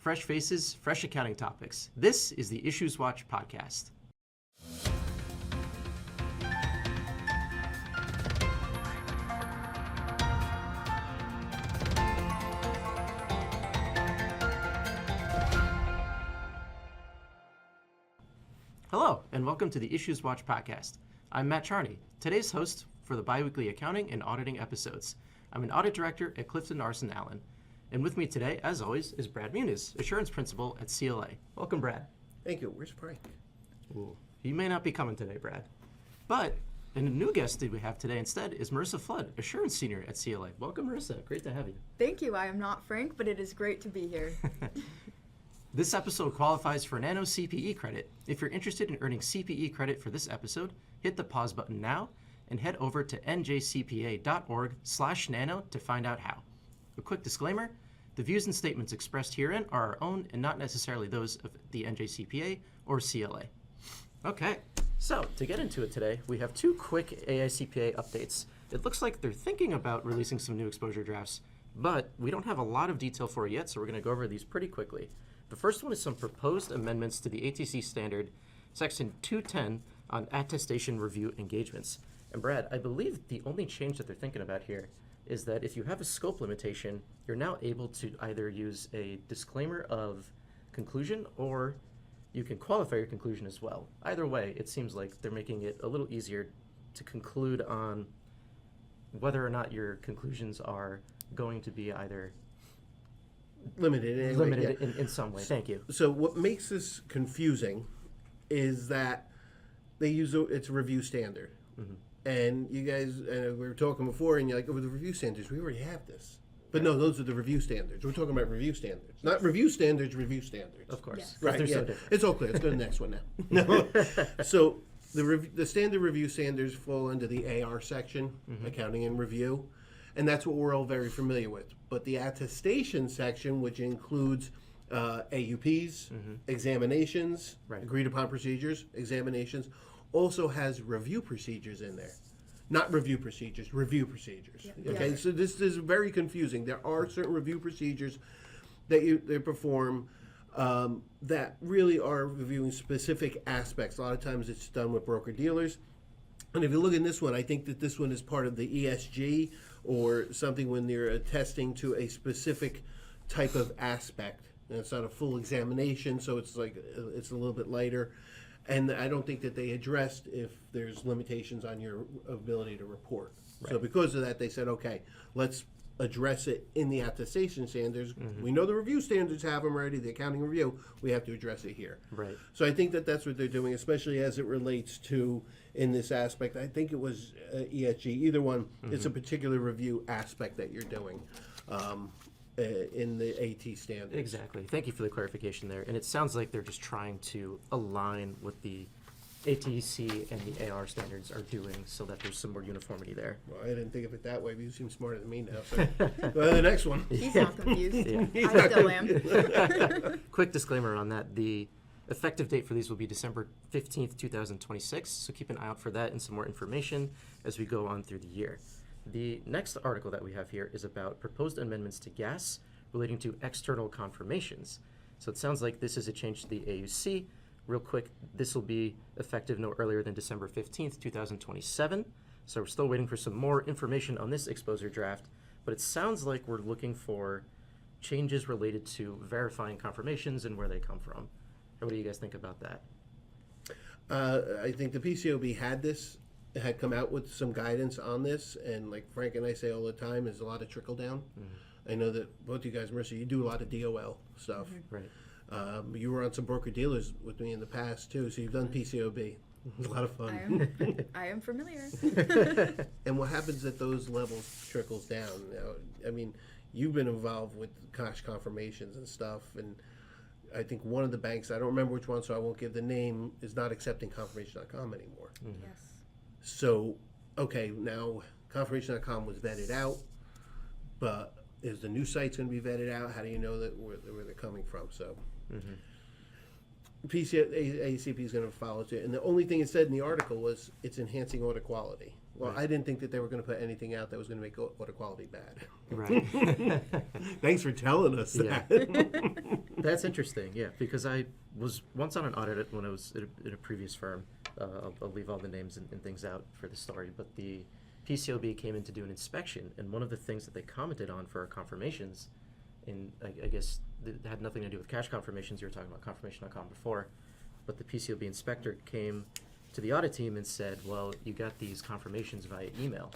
fresh faces, fresh accounting topics. This is the IssuesWatch podcast. Hello, and welcome to the IssuesWatch podcast. I'm Matt Charney, today's host for the biweekly accounting and auditing episodes. I'm an audit director at Clifton Arson Allen. And with me today, as always, is Brad Muniz, assurance principal at CLA. Welcome, Brad. Thank you. Where's Frank? Ooh, he may not be coming today, Brad. But a new guest that we have today instead is Marissa Flood, assurance senior at CLA. Welcome, Marissa. Great to have you. Thank you. I am not Frank, but it is great to be here. This episode qualifies for Nano CPE credit. If you're interested in earning CPE credit for this episode, hit the pause button now and head over to njcpa.org/nano to find out how. A quick disclaimer, the views and statements expressed herein are our own and not necessarily those of the NJCPA or CLA. Okay, so to get into it today, we have two quick AICPA updates. It looks like they're thinking about releasing some new exposure drafts, but we don't have a lot of detail for it yet, so we're going to go over these pretty quickly. The first one is some proposed amendments to the ATC standard, section 210, on attestation review engagements. And Brad, I believe the only change that they're thinking about here is that if you have a scope limitation, you're now able to either use a disclaimer of conclusion or you can qualify your conclusion as well. Either way, it seems like they're making it a little easier to conclude on whether or not your conclusions are going to be either Limited anyway, in some way. Thank you. So what makes this confusing is that they use it's a review standard. Mm-hmm. And you guys, we were talking before, and you're like, oh, the review standards, we already have this. But no, those are the review standards. We're talking about review standards. Not review standards, review standards. Of course. Yes. Right, They're yeah. so different. It's all clear. Let's go to the next one now. No. So the standard review standards fall under the AR section, accounting and review. And that's what we're all very familiar with. But the attestation section, which includes AUPs, examinations, agreed upon procedures, examinations, also has review procedures in there. Not review procedures, review procedures. Yep. Okay, Yeah. so this is very confusing. There are certain review procedures that they perform that really are reviewing specific aspects. A lot of times it's done with broker-dealers. And if you look in this one, I think that this one is part of the ESG or something when they're attesting to a specific type of aspect. And it's not a full examination, so it's like it's a little bit lighter. And I don't think that they addressed if there's limitations on your ability to report. Right. So because of that, they said, okay, let's address it in the attestation standards. We know the review standards have them already, the accounting review, we have to address it here. Right. So I think that that's what they're doing, especially as it relates to, in this aspect, I think it was ESG, either one, it's a particular review aspect that you're doing in the AT standards. Exactly. Thank you for the clarification there. And it sounds like they're just trying to align what the ATC and the AR standards are doing so that there's some more uniformity there. Well, I didn't think of it that way, but you seem smarter than me now. So go to the next one. He's not confused. Yeah. I still am. Quick disclaimer on that. The effective date for these will be December 15th, 2026. So keep an eye out for that and some more information as we go on through the year. The next article that we have here is about proposed amendments to GAS relating to external confirmations. So it sounds like this is a change to the AUC. Real quick, this will be effective no earlier than December 15th, 2027. So we're still waiting for some more information on this exposure draft, but it sounds like we're looking for changes related to verifying confirmations and where they come from. What do you guys think about that? I think the PCAOB had come out with some guidance on this, and like Frank and I say all the time, there's a lot of trickle down. I know that both you guys, Marissa, you do a lot of DOL stuff. Right. You were on some broker dealers with me in the past too, so you've done PCAOB. It's a lot of fun. I am familiar. And what happens at those levels trickles down. Now, I mean, you've been involved with cash confirmations and stuff, and I think one of the banks, I don't remember which one, so I won't give the name, is not accepting confirmation.com anymore. Yes. So, okay, now confirmation.com was vetted out, but is the new site's going to be vetted out? How do you know that where they're coming from? So, AICP is going to follow it. And the only thing it said in the article was it's enhancing audit quality. Well, Right. I didn't think that they were going to put anything out that was going to make audit quality bad. Right. Thanks for telling us Yeah. that. That's interesting, yeah, because I was once on an audit when I was in a previous firm. I'll leave all the names and things out for the story, but the PCAOB came in to do an inspection, and one of the things that they commented on for our confirmations, and I guess it had nothing to do with cash confirmations, you were talking about confirmation.com before, but the PCAOB inspector came to the audit team and said, well, you got these confirmations via email.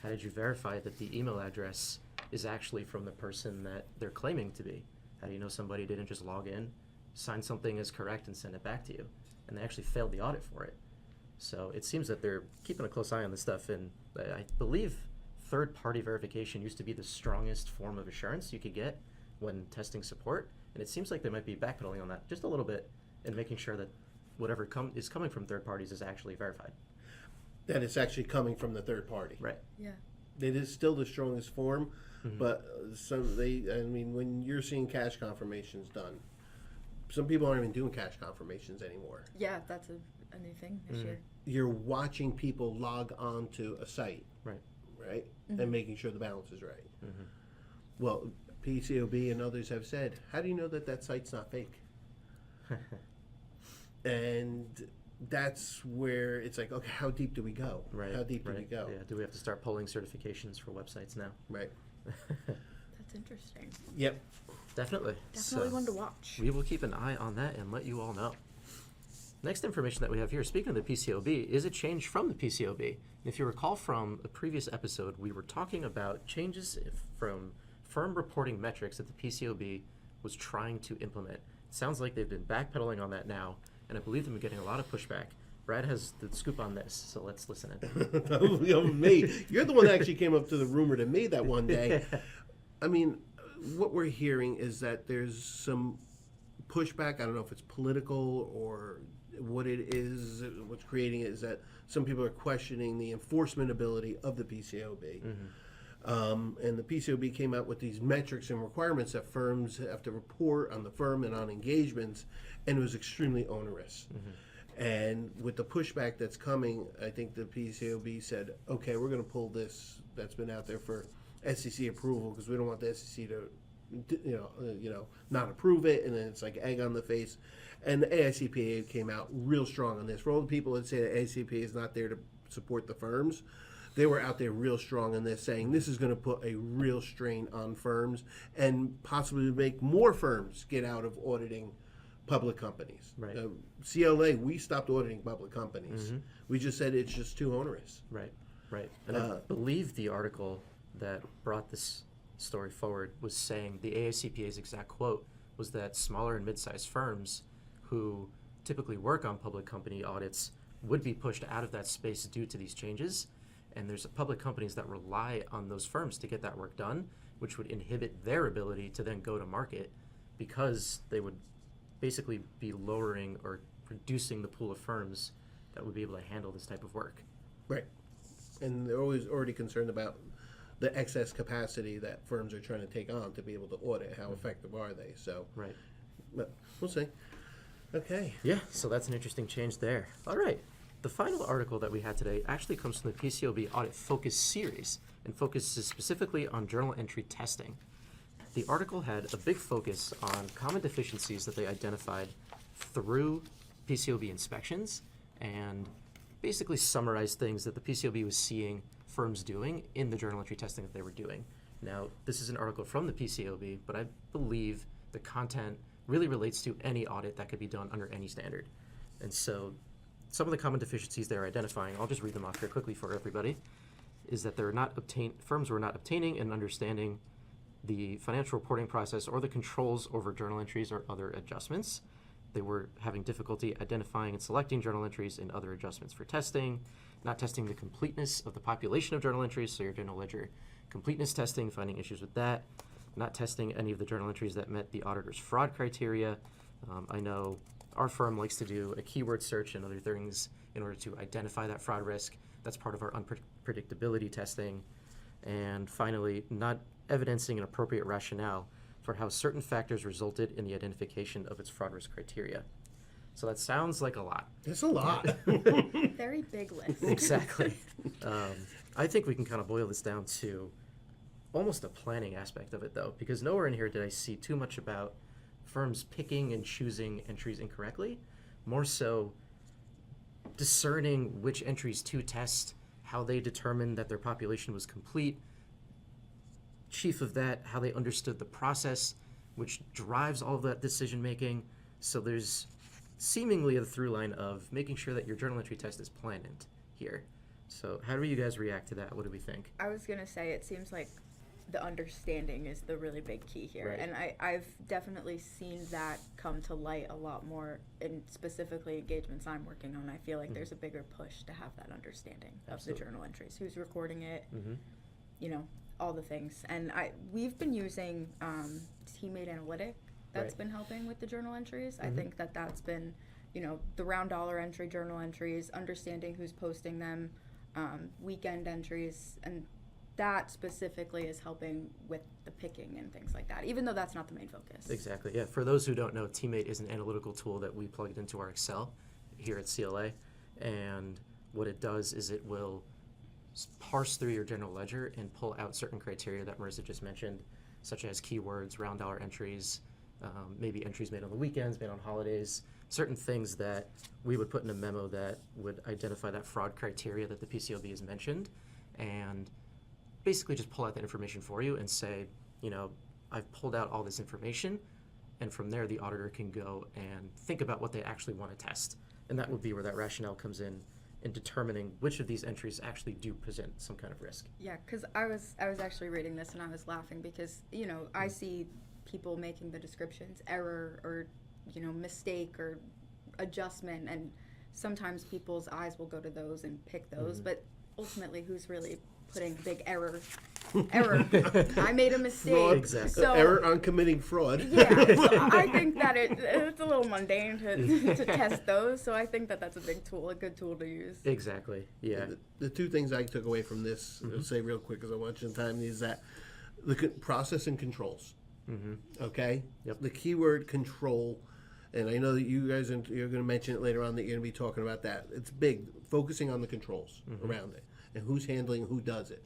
How did you verify that the email address is actually from the person that they're claiming to be? How do you know somebody didn't just log in, sign something as correct, and send it back to you? And they actually failed the audit for it. So it seems that they're keeping a close eye on this stuff, and I believe third-party verification used to be the strongest form of assurance you could get when testing support, and it seems like they might be backpedaling on that just a little bit and making sure that whatever is coming from third parties is actually verified. That it's actually coming from the third party. Right. Yeah. It is still the strongest form, but when you're seeing cash confirmations done, some people aren't even doing cash confirmations anymore. Yeah, that's a new thing this year. You're watching people log on to a site, Right. and making sure the balance is right. Well, PCAOB and others have said, how do you know that that site's not fake? And that's where it's like, okay, how deep do we go? Right. How deep do we right. go? Yeah. Do we have to start pulling certifications for websites now? Right. That's interesting. Yep. Definitely. Definitely So one to watch. we will keep an eye on that and let you all know. Next information that we have here, speaking of the PCAOB, is a change from the PCAOB. And if you recall from a previous episode, we were talking about changes from firm reporting metrics that the PCAOB was trying to implement. It sounds like they've been backpedaling on that now, and I believe they've been getting a lot of pushback. Brad has the scoop on this, so let's listen in. Me. You're the one that actually came up to the rumor to me that one day. I mean, what we're hearing is that there's some pushback. I don't know if it's political or what it is. What's creating it is that some people are questioning the enforcement ability of the PCAOB. And the PCAOB came out with these metrics and requirements that firms have to report on the firm and on engagements, and it was extremely onerous. And with the pushback that's coming, I think the PCAOB said, okay, we're going to pull this that's been out there for SEC approval because we don't want the SEC to, not approve it, and then it's like egg on the face. And the AICPA came out real strong on this. For all the people that say the AICPA is not there to support the firms, they were out there real strong on this, saying this is going to put a real strain on firms and possibly make more firms get out of auditing public companies. Right. CLA, we stopped auditing public companies. We just said it's just too onerous. Right. And I believe the article that brought this story forward was saying the AICPA's exact quote was that smaller and mid-sized firms who typically work on public company audits would be pushed out of that space due to these changes. And there's public companies that rely on those firms to get that work done, which would inhibit their ability to then go to market because they would basically be lowering or reducing the pool of firms that would be able to handle this type of work. Right. And they're always already concerned about the excess capacity that firms are trying to take on to be able to audit. How effective are they? So, Right. but we'll see. Okay. Yeah, so that's an interesting change there. All right. The final article that we had today actually comes from the PCAOB Audit Focus series and focuses specifically on journal entry testing. The article had a big focus on common deficiencies that they identified through PCAOB inspections and basically summarized things that the PCAOB was seeing firms doing in the journal entry testing that they were doing. Now, this is an article from the PCAOB, but I believe the content really relates to any audit that could be done under any standard. And so some of the common deficiencies they're identifying, I'll just read them off here quickly for everybody, is that firms were not obtaining and understanding the financial reporting process or the controls over journal entries or other adjustments. They were having difficulty identifying and selecting journal entries and other adjustments for testing, not testing the completeness of the population of journal entries, so your general ledger completeness testing, finding issues with that, not testing any of the journal entries that met the auditor's fraud criteria. I know our firm likes to do a keyword search and other things in order to identify that fraud risk. That's part of our unpredictability testing. And finally, not evidencing an appropriate rationale for how certain factors resulted in the identification of its fraud risk criteria. So that sounds like a lot. It's a lot. Very big list. Exactly. I think we can kind of boil this down to almost a planning aspect of it, though, because nowhere in here did I see too much about firms picking and choosing entries incorrectly. More so discerning which entries to test, how they determined that their population was complete. Chief of that, how they understood the process, which drives all of that decision making. So there's seemingly a through line of making sure that your journal entry test is planned here. So how do you guys react to that? What do we think? I was going to say, it seems like the understanding is the really big key here. Right. And I've definitely seen that come to light a lot more in specifically engagements I'm working on. I feel like there's a bigger push to have that understanding Absolutely. of the journal entries, who's recording it, Mm-hmm. you know, all the things. And we've been using teammate analytic. That's Right. been helping with the journal entries. Mhm. I think that's been, you know, the round dollar entry journal entries, understanding who's posting them, weekend entries, and that specifically is helping with the picking and things like that, even though that's not the main focus. Exactly, yeah. For those who don't know, Teammate is an analytical tool that we plugged into our Excel here at CLA. And what it does is it will parse through your general ledger and pull out certain criteria that Marissa just mentioned, such as keywords, round dollar entries, maybe entries made on the weekends, made on holidays, certain things that we would put in a memo that would identify that fraud criteria that the PCAOB has mentioned, and basically just pull out that information for you and say, you know, I've pulled out all this information, and from there the auditor can go and think about what they actually want to test. And that would be where that rationale comes in determining which of these entries actually do present some kind of risk. Yeah, because I was actually reading this and I was laughing because, you know, I see people making the descriptions error or, you know, mistake or adjustment, and sometimes people's eyes will go to those and pick those, but ultimately who's really putting big error? I made a mistake. Fraud. Exactly. So, Error on committing fraud. yeah, so I think that it's a little mundane to test those, so I think that's a big tool, a good tool to use. Exactly, yeah. The two things I took away from this, I'll say real quick because I want you in time, is that the process and controls. Okay? Yep. The keyword control, and I know that you guys, you're going to mention it later on that you're going to be talking about that. It's big, focusing on the controls around it and who's handling who does it.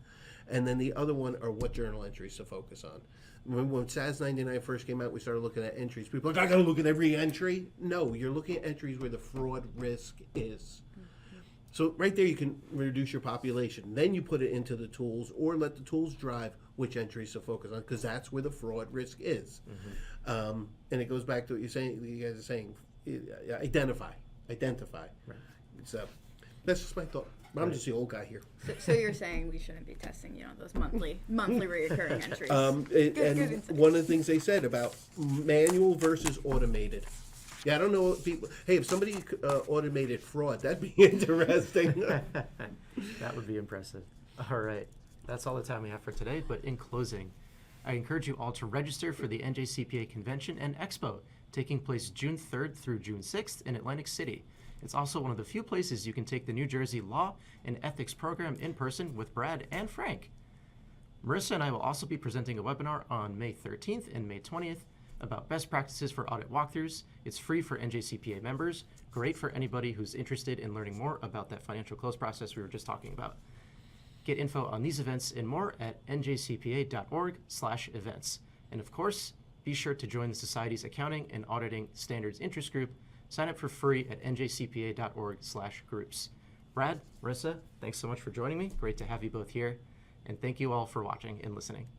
And then the other one are what journal entries to focus on. When SAS 99 first came out, we started looking at entries. People are like, I got to look at every entry. No, you're looking at entries where the fraud risk is. So right there you can reduce your population. Then you put it into the tools or let the tools drive which entries to focus on, because that's where the fraud risk is. And it goes back to what you're saying, you guys are saying, identify. Right. So that's just my thought. I'm just the old guy here. So you're saying we shouldn't be testing, you know, those monthly reoccurring entries. And insight. one of the things they said about manual versus automated. Yeah, I don't know what people. Hey, if somebody automated fraud, that'd be interesting. That would be impressive. All right, that's all the time we have for today. But in closing, I encourage you all to register for the NJCPA Convention and Expo, taking place June 3rd through June 6th in Atlantic City. It's also one of the few places you can take the New Jersey Law and Ethics program in person with Brad and Frank. Marissa and I will also be presenting a webinar on May 13th and May 20th about best practices for audit walkthroughs. It's free for NJCPA members, great for anybody who's interested in learning more about that financial close process we were just talking about. Get info on these events and more at njcpa.org/events. And of course, be sure to join the Society's Accounting and Auditing Standards Interest Group. Sign up for free at njcpa.org/groups. Brad, Marissa, thanks so much for joining me. Great to have you both here. And thank you all for watching and listening.